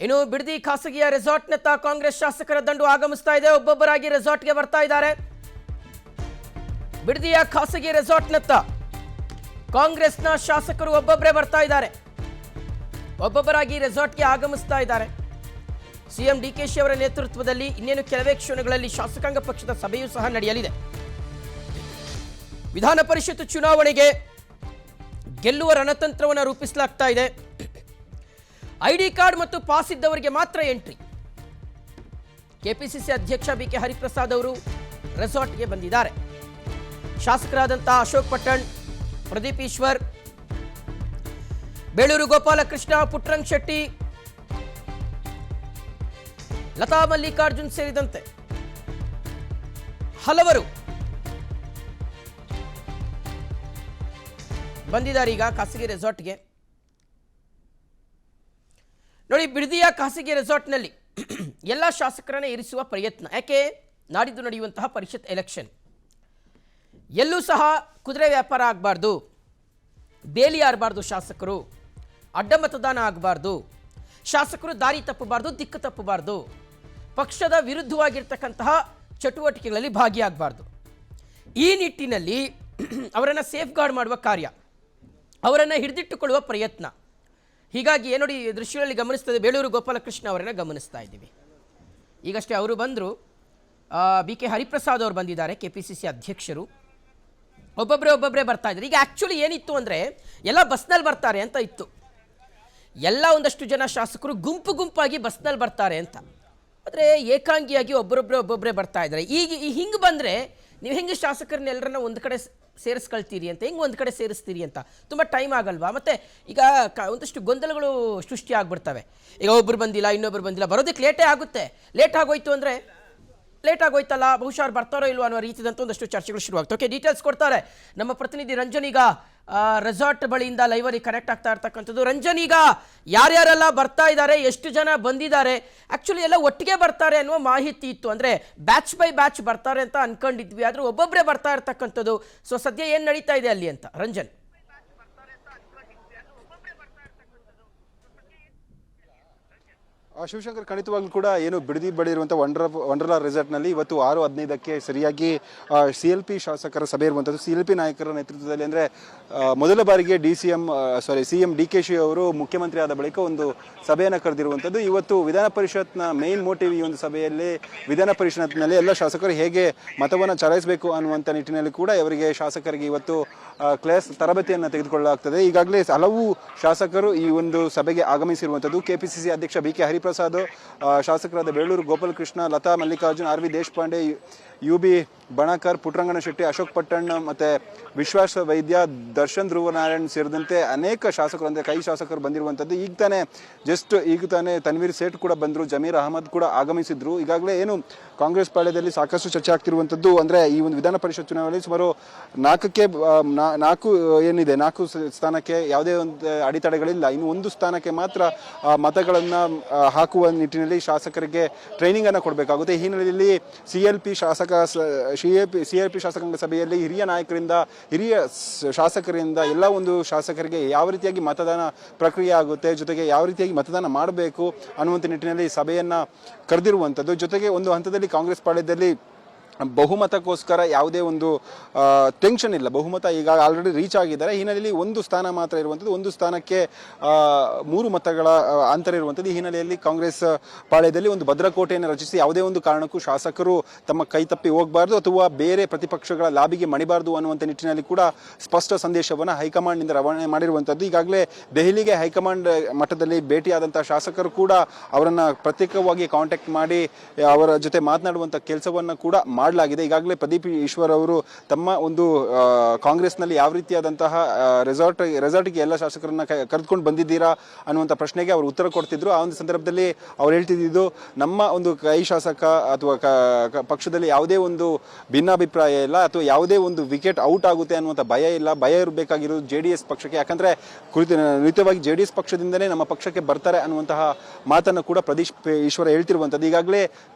ಇನ್ನು ಬಿಡದಿ ಖಾಸಗಿಯ ರೆಸಾರ್ಟ್ನತ್ತ ಕಾಂಗ್ರೆಸ್ ಶಾಸಕರ ದಂಡು ಆಗಮಿಸ್ತಾ ಇದೆ. ಒಬ್ಬೊಬ್ಬರಾಗಿ ರೆಸಾರ್ಟ್ಗೆ ಬರ್ತಾ ಇದ್ದಾರೆ. ಬಿಡದಿಯ ಖಾಸಗಿ ರೆಸಾರ್ಟ್ನತ್ತ ಕಾಂಗ್ರೆಸ್ನ ಶಾಸಕರು ಒಬ್ಬೊಬ್ಬರೇ ಬರ್ತಾ ಇದ್ದಾರೆ. ಒಬ್ಬೊಬ್ಬರಾಗಿ ರೆಸಾರ್ಟ್ಗೆ ಆಗಮಿಸ್ತಾ ಇದ್ದಾರೆ. ಸಿಎಂ ಡಿಕೆಶಿ ಅವರ ನೇತೃತ್ವದಲ್ಲಿ ಇನ್ನೇನು ಕೆಲವೇ ಕ್ಷಣಗಳಲ್ಲಿ ಶಾಸಕಾಂಗ ಪಕ್ಷದ ಸಭೆಯೂ ಸಹ ನಡೆಯಲಿದೆ. ವಿಧಾನ ಪರಿಷತ್ ಚುನಾವಣೆಗೆ ಗೆಲ್ಲುವ ರಣತಂತ್ರವನ್ನು ರೂಪಿಸಲಾಗ್ತಾ ಇದೆ. ಐಡಿ ಕಾರ್ಡ್ ಮತ್ತು ಪಾಸ್ ಇದ್ದವರಿಗೆ ಮಾತ್ರ ಎಂಟ್ರಿ. ಕೆಪಿಸಿಸಿ ಅಧ್ಯಕ್ಷ ಬಿಕೆ ಹರಿಪ್ರಸಾದ್ ಅವರು ರೆಸಾರ್ಟ್ಗೆ ಬಂದಿದ್ದಾರೆ. ಶಾಸಕರಾದಂತಹ ಅಶೋಕ್ ಪಟ್ಟಣ್, ಪ್ರದೀಪ್ ಈಶ್ವರ್, ಬೇಳೂರು ಗೋಪಾಲಕೃಷ್ಣ, ಪುಟ್ಟರಂಗ್ ಶೆಟ್ಟಿ, ಲತಾ ಮಲ್ಲಿಕಾರ್ಜುನ್ ಸೇರಿದಂತೆ ಹಲವರು ಬಂದಿದ್ದಾರೆ ಈಗ ಖಾಸಗಿ ರೆಸಾರ್ಟ್ಗೆ. ನೋಡಿ, ಬಿಡದಿಯ ಖಾಸಗಿ ರೆಸಾರ್ಟ್ನಲ್ಲಿ ಎಲ್ಲ ಶಾಸಕರನ್ನೇ ಇರಿಸುವ ಪ್ರಯತ್ನ. ಯಾಕೆ? ನಾಡಿದ್ದು ನಡೆಯುವಂತಹ ಪರಿಷತ್ ಎಲೆಕ್ಷನ್, ಎಲ್ಲೂ ಸಹ ಕುದುರೆ ವ್ಯಾಪಾರ ಆಗಬಾರ್ದು, ಬೇಲಿ ಆರಬಾರ್ದು, ಶಾಸಕರು ಅಡ್ಡ ಮತದಾನ ಆಗಬಾರ್ದು, ಶಾಸಕರು ದಾರಿ ತಪ್ಪಬಾರ್ದು, ದಿಕ್ಕು ತಪ್ಪಬಾರ್ದು, ಪಕ್ಷದ ವಿರುದ್ಧವಾಗಿರ್ತಕ್ಕಂತಹ ಚಟುವಟಿಕೆಗಳಲ್ಲಿ ಭಾಗಿಯಾಗಬಾರ್ದು. ಈ ನಿಟ್ಟಿನಲ್ಲಿ ಅವರನ್ನು ಸೇಫ್ ಗಾರ್ಡ್ ಮಾಡುವ ಕಾರ್ಯ, ಅವರನ್ನು ಹಿಡಿದಿಟ್ಟುಕೊಳ್ಳುವ ಪ್ರಯತ್ನ. ಹೀಗಾಗಿ ನೋಡಿ, ದೃಶ್ಯಗಳಲ್ಲಿ ಗಮನಿಸ್ತದೆ, ಬೇಳೂರು ಗೋಪಾಲಕೃಷ್ಣ ಅವರನ್ನು ಗಮನಿಸ್ತಾ ಇದ್ದೀವಿ. ಈಗಷ್ಟೇ ಅವರು ಬಂದರು. ಬಿ ಕೆ ಹರಿಪ್ರಸಾದ್ ಅವರು ಬಂದಿದ್ದಾರೆ, ಕೆಪಿಸಿಸಿ ಅಧ್ಯಕ್ಷರು. ಒಬ್ಬೊಬ್ಬರೇ ಬರ್ತಾ ಇದ್ದಾರೆ. ಈಗ ಆ್ಯಕ್ಚುಲಿ ಏನಿತ್ತು ಅಂದರೆ, ಎಲ್ಲ ಬಸ್ನಲ್ಲಿ ಬರ್ತಾರೆ ಅಂತ ಇತ್ತು. ಎಲ್ಲ ಒಂದಷ್ಟು ಜನ ಶಾಸಕರು ಗುಂಪಾಗಿ ಬಸ್ನಲ್ಲಿ ಬರ್ತಾರೆ ಅಂತ. ಆದರೆ ಏಕಾಂಗಿಯಾಗಿ ಒಬ್ಬೊಬ್ಬರೇ ಬರ್ತಾ ಇದ್ದಾರೆ. ಈಗ ಹಿಂಗೆ ಬಂದರೆ ನೀವು ಹೆಂಗೆ ಶಾಸಕರನ್ನೆಲ್ಲರನ್ನ ಒಂದು ಕಡೆ ಸೇರಿಸ್ಕೊಳ್ತೀರಿ ಅಂತ, ಹೆಂಗೆ ಒಂದು ಕಡೆ ಸೇರಿಸ್ತೀರಿ ಅಂತ ತುಂಬ ಟೈಮ್ ಆಗಲ್ವಾ? ಮತ್ತು ಈಗ ಒಂದಷ್ಟು ಗೊಂದಲಗಳು ಸೃಷ್ಟಿ ಆಗ್ಬಿಡ್ತವೆ. ಈಗ ಒಬ್ಬರು ಬಂದಿಲ್ಲ, ಇನ್ನೊಬ್ಬರು ಬಂದಿಲ್ಲ, ಬರೋದಕ್ಕೆ ಲೇಟೇ ಆಗುತ್ತೆ. ಲೇಟ್ ಆಗೋಯ್ತು ಅಂದರೆ ಲೇಟ್ ಆಗೋಯ್ತಲ್ಲ, ಬಹುಶಃ ಅವ್ರು ಬರ್ತಾರೋ ಇಲ್ವೋ ಅನ್ನೋ ರೀತಿದಂತ ಒಂದಷ್ಟು ಚರ್ಚೆಗಳು ಶುರುವಾಗ್ತವೆ. ಓಕೆ, ಡೀಟೇಲ್ಸ್ ಕೊಡ್ತಾರೆ ನಮ್ಮ ಪ್ರತಿನಿಧಿ ರಂಜನ್. ಈಗ ರೆಸಾರ್ಟ್ ಬಳಿಯಿಂದ ಲೈವಲ್ಲಿ ಕನೆಕ್ಟ್ ಆಗ್ತಾ ಇರ್ತಕ್ಕಂಥದ್ದು. ರಂಜನ್, ಈಗ ಯಾರ್ಯಾರೆಲ್ಲ ಬರ್ತಾ ಇದ್ದಾರೆ, ಎಷ್ಟು ಜನ ಬಂದಿದ್ದಾರೆ? ಆ್ಯಕ್ಚುಲಿ ಎಲ್ಲ ಒಟ್ಟಿಗೆ ಬರ್ತಾರೆ ಅನ್ನುವ ಮಾಹಿತಿ ಇತ್ತು, ಅಂದರೆ ಬ್ಯಾಚ್ ಬೈ ಬ್ಯಾಚ್ ಬರ್ತಾರೆ ಅಂತ ಅನ್ಕೊಂಡಿದ್ವಿ. ಆದರೆ ಒಬ್ಬೊಬ್ಬರೇ ಬರ್ತಾ ಇರ್ತಕ್ಕಂಥದ್ದು. ಸೊ ಸದ್ಯ ಏನು ನಡೀತಾ ಇದೆ ಅಲ್ಲಿ ಅಂತ ರಂಜನ್? ಶಿವಶಂಕರ್, ಖಂಡಿತವಾಗ್ಲೂ ಕೂಡ ಏನು ಬಿಡದಿ ಬಳಿ ಇರುವಂಥ ವಂಡರ್ಲಾ ರೆಸಾರ್ಟ್ನಲ್ಲಿ ಇವತ್ತು 6:15ಕ್ಕೆ ಸರಿಯಾಗಿ CLP ಶಾಸಕರ ಸಭೆ ಇರುವಂಥದ್ದು. CLP ನಾಯಕರ ನೇತೃತ್ವದಲ್ಲಿ, ಅಂದರೆ ಮೊದಲ ಬಾರಿಗೆ CM ಡಿಕೆಶಿ ಅವರು ಮುಖ್ಯಮಂತ್ರಿ ಆದ ಬಳಿಕ ಒಂದು ಸಭೆಯನ್ನು ಕರೆದಿರುವಂಥದ್ದು. ಇವತ್ತು ವಿಧಾನ ಪರಿಷತ್ನ ಮೇನ್ ಮೋಟಿವ್ ಈ ಒಂದು ಸಭೆಯಲ್ಲಿ ವಿಧಾನ ಪರಿಷತ್ನಲ್ಲಿ ಎಲ್ಲ ಶಾಸಕರು ಹೇಗೆ ಮತವನ್ನು ಚಲಾಯಿಸಬೇಕು ಅನ್ನುವಂಥ ನಿಟ್ಟಿನಲ್ಲಿ ಕೂಡ ಇವರಿಗೆ ಶಾಸಕರಿಗೆ ಇವತ್ತು ಕ್ಲಾಸ್ ತರಬೇತಿಯನ್ನು ತೆಗೆದುಕೊಳ್ಳಲಾಗ್ತದೆ. ಈಗಾಗಲೇ ಹಲವು ಶಾಸಕರು ಈ ಒಂದು ಸಭೆಗೆ ಆಗಮಿಸಿರುವಂಥದ್ದು. ಕೆಪಿಸಿಸಿ ಅಧ್ಯಕ್ಷ BK ಹರಿಪ್ರಸಾದ್, ಶಾಸಕರಾದ ಬೇಳೂರು ಗೋಪಾಲಕೃಷ್ಣ, ಲತಾ ಮಲ್ಲಿಕಾರ್ಜುನ್, RV ದೇಶಪಾಂಡೆ, UB ಬಣಕರ್, ಪುಟ್ಟರಂಗನ ಶೆಟ್ಟಿ, ಅಶೋಕ್ ಪಟ್ಟಣ್, ಮತ್ತು ವಿಶ್ವಾಸ ವೈದ್ಯ, ದರ್ಶನ್ ಧ್ರುವನಾರಾಯಣ್ ಸೇರಿದಂತೆ ಅನೇಕ ಶಾಸಕರು, ಅಂದರೆ ಕೈ ಶಾಸಕರು ಬಂದಿರುವಂಥದ್ದು. ಈಗ ತಾನೇ ತನ್ವೀರ್ ಸೇಠ್ ಕೂಡ ಬಂದರು, ಜಮೀರ್ ಅಹಮದ್ ಕೂಡ ಆಗಮಿಸಿದ್ರು. ಈಗಾಗಲೇ ಏನು ಕಾಂಗ್ರೆಸ್ ಪಾಳ್ಯದಲ್ಲಿ ಸಾಕಷ್ಟು ಚರ್ಚೆ ಆಗ್ತಿರುವಂಥದ್ದು, ಅಂದರೆ ಈ ಒಂದು ವಿಧಾನ ಪರಿಷತ್ ಚುನಾವಣೆಯಲ್ಲಿ ಸುಮಾರು 4 ಸ್ಥಾನಕ್ಕೆ ಯಾವುದೇ ಒಂದು ಅಡೆತಡೆಗಳಿಲ್ಲ. ಇನ್ನು 1 ಸ್ಥಾನಕ್ಕೆ ಮಾತ್ರ ಮತಗಳನ್ನು ಹಾಕುವ ನಿಟ್ಟಿನಲ್ಲಿ ಶಾಸಕರಿಗೆ ಟ್ರೈನಿಂಗ್ ಅನ್ನು ಕೊಡಬೇಕಾಗುತ್ತೆ. ಈ ಹಿನ್ನೆಲೆಯಲ್ಲಿ CLP ಶಾಸಕಾಂಗ ಸಭೆಯಲ್ಲಿ ಹಿರಿಯ ಶಾಸಕರಿಂದ ಎಲ್ಲ ಒಂದು ಶಾಸಕರಿಗೆ ಯಾವ ರೀತಿಯಾಗಿ ಮತದಾನ ಪ್ರಕ್ರಿಯೆ ಆಗುತ್ತೆ, ಜೊತೆಗೆ ಯಾವ ರೀತಿಯಾಗಿ ಮತದಾನ ಮಾಡಬೇಕು ಅನ್ನುವಂಥ ನಿಟ್ಟಿನಲ್ಲಿ ಸಭೆಯನ್ನು ಕರೆದಿರುವಂಥದ್ದು. ಜೊತೆಗೆ ಒಂದು ಹಂತದಲ್ಲಿ ಕಾಂಗ್ರೆಸ್ ಪಾಳ್ಯದಲ್ಲಿ ಬಹುಮತಕ್ಕೋಸ್ಕರ ಯಾವುದೇ ಒಂದು ಟೆನ್ಷನ್ ಇಲ್ಲ. ಬಹುಮತ ಈಗ ಆಲ್ರೆಡಿ ರೀಚ್ ಆಗಿದ್ದಾರೆ. ಈ ಹಿನ್ನೆಲೆಯಲ್ಲಿ 1 ಸ್ಥಾನ ಮಾತ್ರ ಇರುವಂಥದ್ದು. 1 ಸ್ಥಾನಕ್ಕೆ 3 ಮತಗಳ ಅಂತರ ಇರುವಂಥದ್ದು. ಈ ಹಿನ್ನೆಲೆಯಲ್ಲಿ ಕಾಂಗ್ರೆಸ್ ಪಾಳ್ಯದಲ್ಲಿ ಒಂದು ಭದ್ರಕೋಟೆಯನ್ನು ರಚಿಸಿ ಯಾವುದೇ ಒಂದು ಕಾರಣಕ್ಕೂ ಶಾಸಕರು ತಮ್ಮ ಕೈ ತಪ್ಪಿ ಹೋಗಬಾರ್ದು ಅಥವಾ ಬೇರೆ ಪ್ರತಿಪಕ್ಷಗಳ ಲಾಬಿಗೆ ಮಣಿಬಾರ್ದು ಅನ್ನುವಂಥ ನಿಟ್ಟಿನಲ್ಲಿ ಕೂಡ ಸ್ಪಷ್ಟ ಸಂದೇಶವನ್ನು ಹೈಕಮಾಂಡ್ನಿಂದ ರವಾನೆ ಮಾಡಿರುವಂಥದ್ದು. ಈಗಾಗಲೇ ದೆಹಲಿಗೆ ಹೈಕಮಾಂಡ್ ಮಟ್ಟದಲ್ಲಿ ಭೇಟಿಯಾದಂಥ ಶಾಸಕರು ಕೂಡ ಅವರನ್ನು ಪ್ರತ್ಯೇಕವಾಗಿ ಕಾಂಟ್ಯಾಕ್ಟ್ ಮಾಡಿ ಅವರ ಜೊತೆ ಮಾತನಾಡುವಂಥ ಕೆಲಸವನ್ನು ಕೂಡ ಮಾಡಲಾಗಿದೆ. ಈಗಾಗಲೇ ಪ್ರದೀಪ್ ಈಶ್ವರ್ ಅವರು ತಮ್ಮ ಒಂದು ಕಾಂಗ್ರೆಸ್ನಲ್ಲಿ ಯಾವ ರೀತಿಯಾದಂತಹ ರೆಸಾರ್ಟ್ಗೆ ಎಲ್ಲ ಶಾಸಕರನ್ನ ಕರೆದುಕೊಂಡು ಬಂದಿದ್ದೀರಾ ಅನ್ನುವಂಥ ಪ್ರಶ್ನೆಗೆ ಅವರು ಉತ್ತರ ಕೊಡ್ತಿದ್ರು. ಆ ಒಂದು ಸಂದರ್ಭದಲ್ಲಿ ಅವ್ರು ಹೇಳ್ತಿದ್ದು, ನಮ್ಮ ಒಂದು ಕೈ ಶಾಸಕ ಅಥವಾ ಪಕ್ಷದಲ್ಲಿ ಯಾವುದೇ ಒಂದು ಭಿನ್ನಾಭಿಪ್ರಾಯ ಇಲ್ಲ ಅಥವಾ ಯಾವುದೇ ಒಂದು ವಿಕೆಟ್ ಔಟ್ ಆಗುತ್ತೆ ಅನ್ನುವಂಥ ಭಯ ಇಲ್ಲ. ಭಯ ಇರಬೇಕಾಗಿರೋದು JDS ಪಕ್ಷಕ್ಕೆ, ಯಾಕಂದ್ರೆ ನಿತ್ಯವಾಗಿ JDS ಪಕ್ಷದಿಂದಲೇ ನಮ್ಮ ಪಕ್ಷಕ್ಕೆ ಬರ್ತಾರೆ ಅನ್ನುವಂತಹ ಮಾತನ್ನು ಕೂಡ ಪ್ರದೀಪ್ ಈಶ್ವರ ಹೇಳ್ತಿರುವಂಥದ್ದು. ಈಗಾಗಲೇ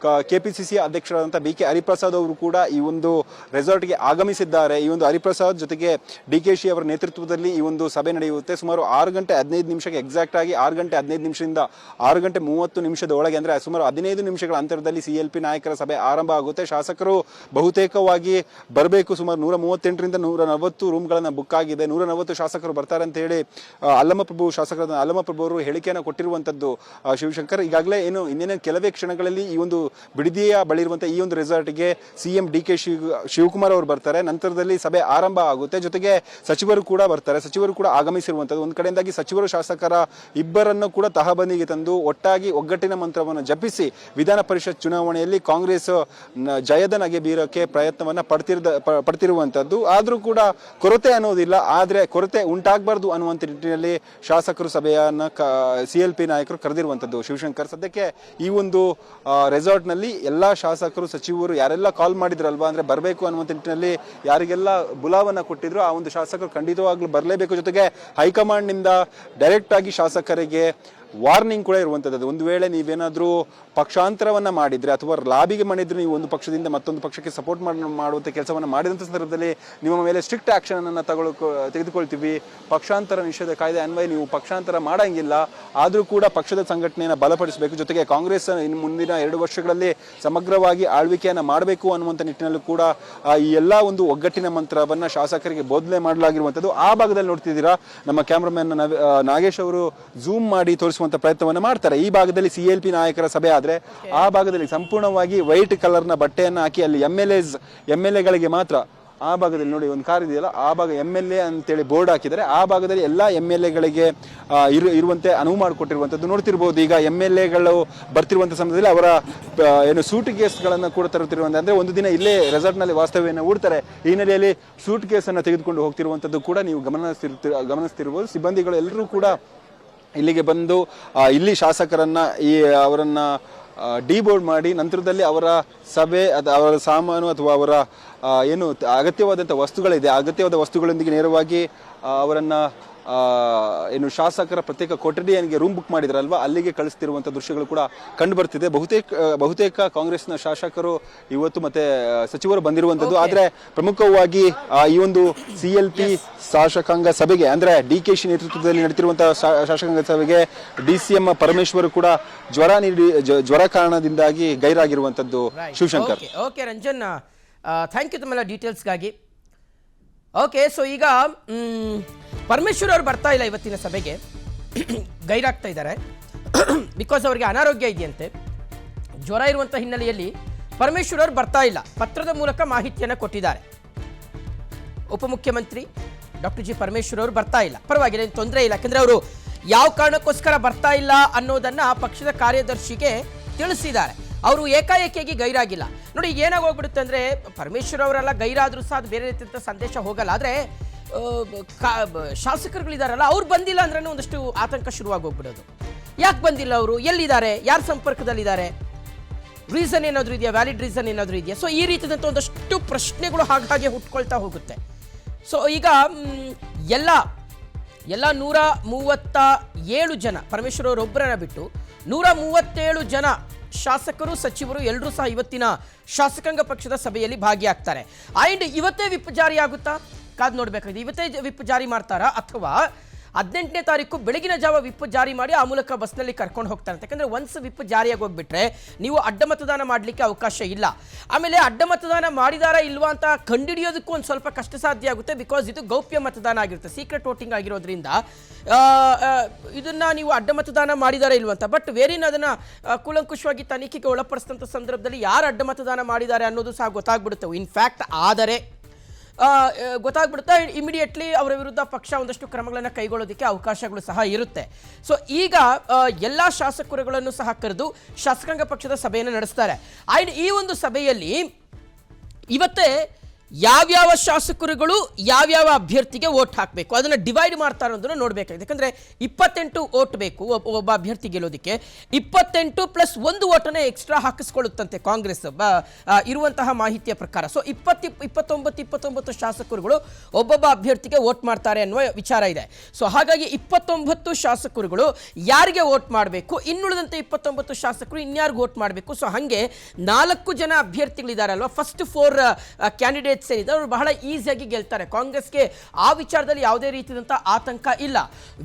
KPCC ಅಧ್ಯಕ್ಷರಾದಂಥ BK ಹರಿಪ್ರಸಾದ್ ಅವರು ಕೂಡ ಈ ಒಂದು ರೆಸಾರ್ಟ್ಗೆ ಆಗಮಿಸಿದ್ದಾರೆ. ಈ ಒಂದು ಹರಿಪ್ರಸಾದ್ ಜೊತೆಗೆ DKಶಿ ಅವರ ನೇತೃತ್ವದಲ್ಲಿ ಈ ಒಂದು ಸಭೆ ನಡೆಯುತ್ತೆ. ಸುಮಾರು 6:15 ಎಕ್ಸಾಕ್ಟ್ ಆಗಿ 6:15 6:30 ಒಳಗೆ ಅಂದ್ರೆ ಸುಮಾರು 15 ನಿಮಿಷಗಳ ಅಂತರದಲ್ಲಿ CLP ನಾಯಕರ ಸಭೆ ಆರಂಭ ಆಗುತ್ತೆ. ಶಾಸಕರು ಬಹುತೇಕವಾಗಿ ಬರಬೇಕು. ಸುಮಾರು 138ರಿಂದ 140 ರೂಮ್ಗಳನ್ನ ಬುಕ್ ಆಗಿದೆ. 140 ಶಾಸಕರು ಬರ್ತಾರೆ ಅಂತ ಹೇಳಿ ಶಾಸಕರಾದ ಅಲ್ಲಮಪ್ರಭು ಅವರು ಹೇಳಿಕೆಯನ್ನು ಕೊಟ್ಟಿರುವಂತದ್ದು. ಶಿವಶಂಕರ್ ಈಗಾಗಲೇ ಇನ್ನೇನು ಕೆಲವೇ ಕ್ಷಣಗಳಲ್ಲಿ ಈ ಒಂದು ಬಿಡದಿಯ ಬಳಿ ಇರುವಂತಹ ಈ ಒಂದು ರೆಸಾರ್ಟ್ಗೆ CM DK ಶಿವಕುಮಾರ್ ಅವರು ಬರ್ತಾರೆ. ನಂತರದಲ್ಲಿ ಸಭೆ ಆರಂಭ ಆಗುತ್ತೆ. ಜೊತೆಗೆ ಸಚಿವರು ಕೂಡ ಬರ್ತಾರೆ. ಸಚಿವರು ಕೂಡ ಆಗಮಿಸಿರುವಂತದ್ದು. ಒಂದು ಕಡೆಯಿಂದಾಗಿ ಸಚಿವರು ಶಾಸಕರ ಇಬ್ಬರನ್ನು ಕೂಡ ತಹಬಂದಿಗೆ ತಂದು ಒಟ್ಟಾಗಿ ಒಗ್ಗಟ್ಟಿನ ಮಂತ್ರವನ್ನು ಜಪಿಸಿ ವಿಧಾನ ಪರಿಷತ್ ಚುನಾವಣೆಯಲ್ಲಿ ಕಾಂಗ್ರೆಸ್ ಜಯದ ನಗೆ ಬೀರೋಕೆ ಪ್ರಯತ್ನವನ್ನ ಪಡ್ತಿರುವಂತದ್ದು. ಆದ್ರೂ ಕೂಡ ಕೊರತೆ ಅನ್ನೋದಿಲ್ಲ. ಆದ್ರೆ ಕೊರತೆ ಉಂಟಾಗಬಾರ್ದು ಅನ್ನುವಂತ ನಿಟ್ಟಿನಲ್ಲಿ ಶಾಸಕರು ಸಭೆಯನ್ನ CLP ನಾಯಕರು ಕರೆದಿರುವಂತದ್ದು. ಶಿವಶಂಕರ್, ಸದ್ಯಕ್ಕೆ ಈ ಒಂದು ರೆಸಾರ್ಟ್ ನಲ್ಲಿ ಎಲ್ಲಾ ಶಾಸಕರು ಸಚಿವರು ಯಾರೆಲ್ಲ ಕಾಲ್ ಮಾಡಿದ್ರಲ್ವಾ ಅಂದ್ರೆ ಬರಬೇಕು ಅನ್ನುವಂತ ನಿಟ್ಟಿನಲ್ಲಿ ಯಾರಿಗೆಲ್ಲ ಬುಲಾವನ್ನ ಕೊಟ್ಟಿದ್ರು ಆ ಒಂದು ಶಾಸಕರು ಖಂಡಿತವಾಗ್ಲೂ ಬರಲೇಬೇಕು. ಜೊತೆಗೆ ಹೈಕಮಾಂಡ್ ನಿಂದ ಡೈರೆಕ್ಟ್ ಆಗಿ ಶಾಸಕರಿಗೆ ವಾರ್ನಿಂಗ್ ಕೂಡ ಇರುವಂತದ್ದು. ಒಂದು ವೇಳೆ ನೀವೇನಾದ್ರೂ ಪಕ್ಷಾಂತರವನ್ನ ಮಾಡಿದ್ರೆ ಅಥವಾ ಲಾಬಿಗೆ ಮಾಡಿದ್ರೆ ನೀವು ಒಂದು ಪಕ್ಷದಿಂದ ಮತ್ತೊಂದು ಪಕ್ಷಕ್ಕೆ ಸಪೋರ್ಟ್ ಮಾಡುವಂತ ಕೆಲಸವನ್ನ ಮಾಡಿದಂತ ಸಂದರ್ಭದಲ್ಲಿ ನಿಮ್ಮ ಮೇಲೆ ಸ್ಟ್ರಿಕ್ಟ್ ಆಕ್ಷನ್ ಅನ್ನ ತೆಗೆದುಕೊಳ್ತೀವಿ. ಪಕ್ಷಾಂತರ ನಿಷೇಧ ಕಾಯ್ದೆ ಅನ್ವಯ ನೀವು ಪಕ್ಷಾಂತರ ಮಾಡಂಗಿಲ್ಲ. ಆದ್ರೂ ಕೂಡ ಪಕ್ಷದ ಸಂಘಟನೆಯನ್ನ ಬಲಪಡಿಸಬೇಕು. ಜೊತೆಗೆ ಕಾಂಗ್ರೆಸ್ ಮುಂದಿನ 2 ವರ್ಷಗಳಲ್ಲಿ ಸಮಗ್ರವಾಗಿ ಆಳ್ವಿಕೆಯನ್ನ ಮಾಡಬೇಕು ಅನ್ನುವಂತ ನಿಟ್ಟಿನಲ್ಲೂ ಕೂಡ ಈ ಎಲ್ಲಾ ಒಂದು ಒಗ್ಗಟ್ಟಿನ ಮಂತ್ರವನ್ನ ಶಾಸಕರಿಗೆ ಬೋಧನೆ ಮಾಡಲಾಗಿರುವಂತದ್ದು. ಆ ಭಾಗದಲ್ಲಿ ನೋಡ್ತಿದ್ದೀರಾ ನಮ್ಮ ಕ್ಯಾಮ್ರಾಮನ್ ನಾಗೇಶ್ ಅವರು ಝೂಮ್ ಮಾಡಿ ಪ್ರಯತ್ನವನ್ನ ಮಾಡ್ತಾರೆ. ಈ ಭಾಗದಲ್ಲಿ CLP ನಾಯಕರ ಸಭೆ ಆದ್ರೆ ಆ ಭಾಗದಲ್ಲಿ ಸಂಪೂರ್ಣವಾಗಿ ವೈಟ್ ಕಲರ್ ನ ಬಟ್ಟೆಯನ್ನ ಹಾಕಿ ಅಲ್ಲಿ MLA ಗಳಿಗೆ ಮಾತ್ರ ಆ ಭಾಗದಲ್ಲಿ ನೋಡಿ ಒಂದು ಕಾರ್ ಇದೆಯಲ್ಲ ಆ ಭಾಗ MLA ಅಂತೇಳಿ ಬೋರ್ಡ್ ಹಾಕಿದರೆ ಆ ಭಾಗದಲ್ಲಿ ಎಲ್ಲಾ MLA ಗಳಿಗೆ ಇರುವಂತೆ ಅನುವು ಮಾಡಿಕೊಟ್ಟಿರುವಂತದ್ದು ನೋಡ್ತಿರ್ಬೋದು. ಈಗ MLA ಬರ್ತಿರುವಂತ ಸಮಯದಲ್ಲಿ ಅವರ ಸೂಟ್ ಕೇಸ್ಗಳನ್ನ ಕೂಡ ತರುತ್ತಿರುವಂತ ಅಂದ್ರೆ ಒಂದು ದಿನ ಇಲ್ಲೇ ರೆಸಾರ್ಟ್ ನಲ್ಲಿ ವಾಸ್ತವ್ಯನ ಹೂಡ್ತಾರೆ. ಈ ಹಿನ್ನೆಲೆಯಲ್ಲಿ ಸೂಟ್ ಕೇಸ್ ಅನ್ನ ತೆಗೆದುಕೊಂಡು ಹೋಗ್ತಿರುವಂತದ್ದು ಕೂಡ ನೀವು ಗಮನಿಸ್ತಿರ್ಬೋದು. ಸಿಬ್ಬಂದಿಗಳು ಎಲ್ಲರೂ ಕೂಡ ಇಲ್ಲಿಗೆ ಬಂದು ಇಲ್ಲಿ ಶಾಸಕರನ್ನ ಅವರನ್ನ ಡಿಬೋರ್ಡ್ ಮಾಡಿ ನಂತರದಲ್ಲಿ ಅವರ ಸಭೆ ಅವರ ಸಾಮಾನು ಅಥವಾ ಅವರ ಏನು ಅಗತ್ಯವಾದಂಥ ವಸ್ತುಗಳಿದೆ ಅಗತ್ಯವಾದ ವಸ್ತುಗಳೊಂದಿಗೆ ನೇರವಾಗಿ ಅವರನ್ನ ಶಾಸಕರ ಪ್ರತ್ಯೇಕ ಕೊಠಡಿಗೆ ರೂಮ್ ಬುಕ್ ಮಾಡಿದ್ರಲ್ವಾ ಅಲ್ಲಿಗೆ ಕಳಿಸ್ತಿರುವಂತ ದೃಶ್ಯಗಳು ಕೂಡ ಕಂಡು ಬರ್ತಿದೆ. ಬಹುತೇಕ ಕಾಂಗ್ರೆಸ್ನ ಶಾಸಕರು ಇವತ್ತು ಮತ್ತೆ ಸಚಿವರು ಬಂದಿರುವಂತದ್ದು. ಆದ್ರೆ ಪ್ರಮುಖವಾಗಿ ಈ ಒಂದು CLP ಶಾಸಕಾಂಗ ಸಭೆಗೆ ಅಂದ್ರೆ DKಶಿ ನೇತೃತ್ವದಲ್ಲಿ ನಡೆತಿರುವಂತಹ ಶಾಸಕಾಂಗ ಸಭೆಗೆ DCM ಪರಮೇಶ್ವರ್ ಕೂಡ ಜ್ವರ ಕಾರಣದಿಂದಾಗಿ ಗೈರಾಗಿರುವಂತದ್ದು. Shivashankar. Okay Ranjan, thank you ತಮ್ಮೆಲ್ಲ ಡೀಟೇಲ್ಸ್ಗಾಗಿ. ಓಕೆ, ಸೊ ಈಗ ಪರಮೇಶ್ವರ್ ಅವರು ಬರ್ತಾ ಇಲ್ಲ ಇವತ್ತಿನ ಸಭೆಗೆ, ಗೈರಾಗ್ತಾ ಇದ್ದಾರೆ. ಬಿಕಾಸ್ ಅವರಿಗೆ ಅನಾರೋಗ್ಯ ಇದೆಯಂತೆ, ಜ್ವರ ಇರುವಂಥ ಹಿನ್ನೆಲೆಯಲ್ಲಿ ಪರಮೇಶ್ವರ್ ಅವರು ಬರ್ತಾ ಇಲ್ಲ. ಪತ್ರದ ಮೂಲಕ ಮಾಹಿತಿಯನ್ನು ಕೊಟ್ಟಿದ್ದಾರೆ. ಉಪಮುಖ್ಯಮಂತ್ರಿ ಡಾಕ್ಟರ್ G ಪರಮೇಶ್ವರ್ ಅವರು ಬರ್ತಾ ಇಲ್ಲ. ಪರವಾಗಿಲ್ಲ, ಏನು ತೊಂದರೆ ಇಲ್ಲ. ಯಾಕಂದ್ರೆ ಅವರು ಯಾವ ಕಾರಣಕ್ಕೋಸ್ಕರ ಬರ್ತಾ ಇಲ್ಲ ಅನ್ನೋದನ್ನ ಪಕ್ಷದ ಕಾರ್ಯದರ್ಶಿಗೆ ತಿಳಿಸಿದ್ದಾರೆ. ಅವರು ಏಕಾಏಕಿಯಾಗಿ ಗೈರಾಗಿಲ್ಲ. ನೋಡಿ, ಏನಾಗಿ ಹೋಗ್ಬಿಡುತ್ತೆ ಅಂದರೆ ಪರಮೇಶ್ವರ್ ಅವರೆಲ್ಲ ಗೈರಾದರೂ ಸಹ ಅದು ಬೇರೆ ರೀತಿಯ ಸಂದೇಶ ಹೋಗಲ್ಲ. ಆದರೆ ಶಾಸಕರುಗಳಿದಾರಲ್ಲ ಅವ್ರು ಬಂದಿಲ್ಲ ಅಂದ್ರೆ ಒಂದಷ್ಟು ಆತಂಕ ಶುರುವಾಗಿ ಹೋಗ್ಬಿಡೋದು. ಯಾಕೆ ಬಂದಿಲ್ಲ, ಅವರು ಎಲ್ಲಿದ್ದಾರೆ, ಯಾರ ಸಂಪರ್ಕದಲ್ಲಿದ್ದಾರೆ, ರೀಸನ್ ಏನಾದರೂ ಇದೆಯಾ, ವ್ಯಾಲಿಡ್ ರೀಸನ್ ಏನಾದರೂ ಇದೆಯಾ? ಸೊ ಈ ರೀತಿಯಾದಂಥ ಒಂದಷ್ಟು ಪ್ರಶ್ನೆಗಳು ಹಾಗೆ ಹುಟ್ಕೊಳ್ತಾ ಹೋಗುತ್ತೆ. ಸೊ ಈಗ ಎಲ್ಲ 137 ಜನ ಪರಮೇಶ್ವರ್ ಅವರೊಬ್ಬರನ್ನ ಬಿಟ್ಟು 137 ಜನ ಶಾಸಕರು ಸಚಿವರು ಎಲ್ಲರೂ ಸಹ ಇವತ್ತಿನ ಶಾಸಕಾಂಗ ಪಕ್ಷದ ಸಭೆಯಲ್ಲಿ ಭಾಗಿಯಾಗ್ತಾರೆ. ಆ್ಯಂಡ್ ಇವತ್ತೇ ವಿಪ್ ಜಾರಿ ಆಗುತ್ತಾ ಕಾದು ನೋಡಬೇಕಾಗಿದೆ. ಇವತ್ತೇ ವಿಪ್ ಜಾರಿ ಮಾಡ್ತಾರಾ ಅಥವಾ 18ನೇ ತಾರೀಕು ಬೆಳಗಿನ ಜಾವ ವಿಪ್ ಜಾರಿ ಮಾಡಿ ಆ ಮೂಲಕ ಬಸ್ನಲ್ಲಿ ಕರ್ಕೊಂಡು ಹೋಗ್ತಾರೆ? ಯಾಕಂದರೆ ಒನ್ಸ್ ವಿಪ್ ಜಾರಿಯಾಗಿ ಹೋಗ್ಬಿಟ್ರೆ ನೀವು ಅಡ್ಡ ಮತದಾನ ಮಾಡಲಿಕ್ಕೆ ಅವಕಾಶ ಇಲ್ಲ. ಆಮೇಲೆ ಅಡ್ಡ ಮತದಾನ ಮಾಡಿದಾರಾ ಇಲ್ವಾ ಅಂತ ಕಂಡುಹಿಡಿಯೋದಕ್ಕೂ ಒಂದು ಸ್ವಲ್ಪ ಕಷ್ಟ ಸಾಧ್ಯ ಆಗುತ್ತೆ. ಬಿಕಾಸ್ ಇದು ಗೌಪ್ಯ ಮತದಾನ ಆಗಿರುತ್ತೆ, ಸೀಕ್ರೆಟ್ ವೋಟಿಂಗ್ ಆಗಿರೋದ್ರಿಂದ ಇದನ್ನು ನೀವು ಅಡ್ಡ ಮತದಾನ ಮಾಡಿದಾರಾ ಇಲ್ವಾ ಅಂತ. ಬಟ್ ವೇರಿನ ಅದನ್ನು ಕೂಲಂಕುಷವಾಗಿ ತನಿಖೆಗೆ ಒಳಪಡಿಸಿದಂಥ ಸಂದರ್ಭದಲ್ಲಿ ಯಾರು ಅಡ್ಡ ಮತದಾನ ಮಾಡಿದ್ದಾರೆ ಅನ್ನೋದು ಸಹ ಗೊತ್ತಾಗ್ಬಿಡುತ್ತೆ. ಇನ್ಫ್ಯಾಕ್ಟ್ ಆದರೆ ಗೊತ್ತಾಗ್ಬಿಡುತ್ತೆ, ಇಮಿಡಿಯೇಟ್ಲಿ ಅವರ ವಿರುದ್ಧ ಪಕ್ಷ ಒಂದಷ್ಟು ಕ್ರಮಗಳನ್ನು ಕೈಗೊಳ್ಳೋದಕ್ಕೆ ಅವಕಾಶಗಳು ಸಹ ಇರುತ್ತೆ. ಸೊ ಈಗ ಎಲ್ಲ ಶಾಸಕರುಗಳನ್ನು ಸಹ ಕರೆದು ಶಾಸಕಾಂಗ ಪಕ್ಷದ ಸಭೆಯನ್ನು ನಡೆಸ್ತಾರೆ. ಆ್ಯಂಡ್ ಈ ಒಂದು ಸಭೆಯಲ್ಲಿ ಇವತ್ತೇ ಯಾವ್ಯಾವ ಶಾಸಕರುಗಳು ಯಾವ್ಯಾವ ಅಭ್ಯರ್ಥಿಗೆ ವೋಟ್ ಹಾಕಬೇಕು ಅದನ್ನು ಡಿವೈಡ್ ಮಾಡ್ತಾರೆ ಅನ್ನೋದನ್ನು ನೋಡಬೇಕಾಗಿದೆ. ಯಾಕಂದರೆ 28 ವೋಟ್ ಬೇಕು ಒಬ್ಬ ಅಭ್ಯರ್ಥಿ ಗೆಲ್ಲೋದಕ್ಕೆ. 28 ಪ್ಲಸ್ 1 ವೋಟನ್ನೇ ಎಕ್ಸ್ಟ್ರಾ ಹಾಕಿಸ್ಕೊಳ್ಳುತ್ತಂತೆ ಕಾಂಗ್ರೆಸ್ ಇರುವಂತಹ ಮಾಹಿತಿಯ ಪ್ರಕಾರ. ಸೊ 29 ಶಾಸಕರುಗಳು ಒಬ್ಬೊಬ್ಬ ಅಭ್ಯರ್ಥಿಗೆ ವೋಟ್ ಮಾಡ್ತಾರೆ ಅನ್ನುವ ವಿಚಾರ ಇದೆ. ಸೊ ಹಾಗಾಗಿ 29 ಶಾಸಕರುಗಳು ಯಾರಿಗೆ ವೋಟ್ ಮಾಡಬೇಕು, ಇನ್ನುಳಿದಂತೆ 29 ಶಾಸಕರು ಇನ್ಯಾರಿಗೆ ವೋಟ್ ಮಾಡಬೇಕು. ಸೊ ಹಾಗೆ 4 ಜನ ಅಭ್ಯರ್ಥಿಗಳಿದಾರಲ್ವ, ಫಸ್ಟ್ 4 ಕ್ಯಾಂಡಿಡೇಟ್ಸ್ ಏನಿದೆ ಅವರು ಬಹಳ ಈಸಿಯಾಗಿ ಗೆಲ್ತಾರೆ. ಕಾಂಗ್ರೆಸ್ಗೆ ಆ ವಿಚಾರದಲ್ಲಿ ಯಾವುದೇ ರೀತಿಯಾದಂಥ ಆತಂಕ ಇಲ್ಲ.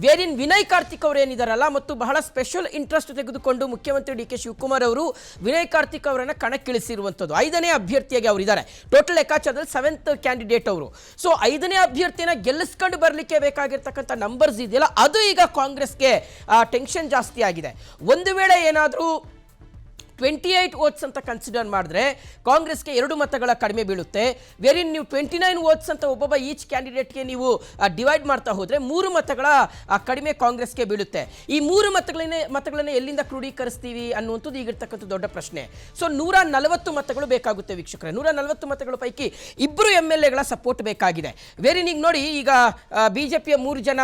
ವೇರಿನ್ ವಿನಯ್ ಕಾರ್ತಿಕ್ ಅವರು ಏನಿದಾರಲ್ಲ, ಮತ್ತು ಬಹಳ ಸ್ಪೆಷಲ್ ಇಂಟ್ರೆಸ್ಟ್ ತೆಗೆದುಕೊಂಡು ಮುಖ್ಯಮಂತ್ರಿ ಡಿ ಕೆ ಶಿವಕುಮಾರ್ ಅವರು ವಿನಯ್ ಕಾರ್ತಿಕ್ ಅವರನ್ನು ಕಣಕ್ಕಿಳಿಸಿರುವಂಥದ್ದು. 5ನೇ ಅಭ್ಯರ್ಥಿಯಾಗಿ ಅವರಿದ್ದಾರೆ. ಟೋಟಲ್ ಲೆಕ್ಕಾಚಾರದಲ್ಲಿ 7th ಕ್ಯಾಂಡಿಡೇಟ್ ಅವರು. ಸೊ 5ನೇ ಅಭ್ಯರ್ಥಿನ ಗೆಲ್ಲಿಸ್ಕೊಂಡು ಬರಲಿಕ್ಕೆ ಬೇಕಾಗಿರ್ತಕ್ಕಂಥ ನಂಬರ್ಸ್ ಇದೆಯಲ್ಲ, ಅದು ಈಗ ಕಾಂಗ್ರೆಸ್ಗೆ ಟೆನ್ಷನ್ ಜಾಸ್ತಿ ಆಗಿದೆ. ಒಂದು ವೇಳೆ ಏನಾದರೂ 28 ವೋಟ್ಸ್ ಅಂತ ಕನ್ಸಿಡರ್ ಮಾಡಿದ್ರೆ ಕಾಂಗ್ರೆಸ್ಗೆ 2 ಮತಗಳ ಕಡಿಮೆ ಬೀಳುತ್ತೆ. ವೇರಿನ್ ನೀವು 29 ವೋಟ್ಸ್ ಅಂತ ಒಬ್ಬೊಬ್ಬ ಈಚ್ ಕ್ಯಾಂಡಿಡೇಟ್ಗೆ ನೀವು ಡಿವೈಡ್ ಮಾಡ್ತಾ ಹೋದರೆ 3 ಮತಗಳ ಕಡಿಮೆ ಕಾಂಗ್ರೆಸ್ಗೆ ಬೀಳುತ್ತೆ. ಈ 3 ಮತಗಳನ್ನೇ ಎಲ್ಲಿಂದ ಕ್ರೋಢೀಕರಿಸ್ತೀವಿ ಅನ್ನುವಂಥದ್ದು ಈಗಿರ್ತಕ್ಕಂಥ ದೊಡ್ಡ ಪ್ರಶ್ನೆ. ಸೊ 140 ಮತಗಳು ಬೇಕಾಗುತ್ತೆ ವೀಕ್ಷಕರೇ. 140 ಮತಗಳ ಪೈಕಿ 2 MLAಗಳ ಸಪೋರ್ಟ್ ಬೇಕಾಗಿದೆ. ವೇರಿನ್ ಈಗ ನೋಡಿ, ಈಗ BJPಯ 3 ಜನ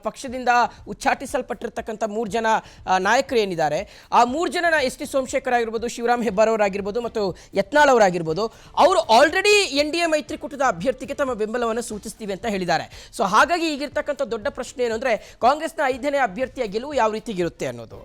ಪಕ್ಷದಿಂದ ಉಚ್ಚಾಟಿಸಲ್ಪಟ್ಟಿರ್ತಕ್ಕಂಥ 3 ಜನ ನಾಯಕರು ಏನಿದ್ದಾರೆ, ಆ 3 ಜನ ST ಸೋಮಶೇಖರ್ ಆಗಿರ್ಬೋದು, ಶಿವರಾಮ್ ಹೆಬ್ಬಾರ್ ಅವರಾಗಿರ್ಬೋದು ಮತ್ತು ಯತ್ನಾಳ್ ಅವರಾಗಿರ್ಬೋದು, ಅವರು ಆಲ್ರೆಡಿ NDA ಮೈತ್ರಿಕೂಟದ ಅಭ್ಯರ್ಥಿಗೆ ತಮ್ಮ ಬೆಂಬಲವನ್ನು ಸೂಚಿಸ್ತೀವಿ ಅಂತ ಹೇಳಿದ್ದಾರೆ. ಸೊ ಹಾಗಾಗಿ ಈಗಿರ್ತಕ್ಕಂಥ ದೊಡ್ಡ ಪ್ರಶ್ನೆ ಏನು ಅಂದರೆ ಕಾಂಗ್ರೆಸ್ನ 5ನೇ ಅಭ್ಯರ್ಥಿಯ ಗೆಲುವು ಯಾವ ರೀತಿಗಿರುತ್ತೆ ಅನ್ನೋದು.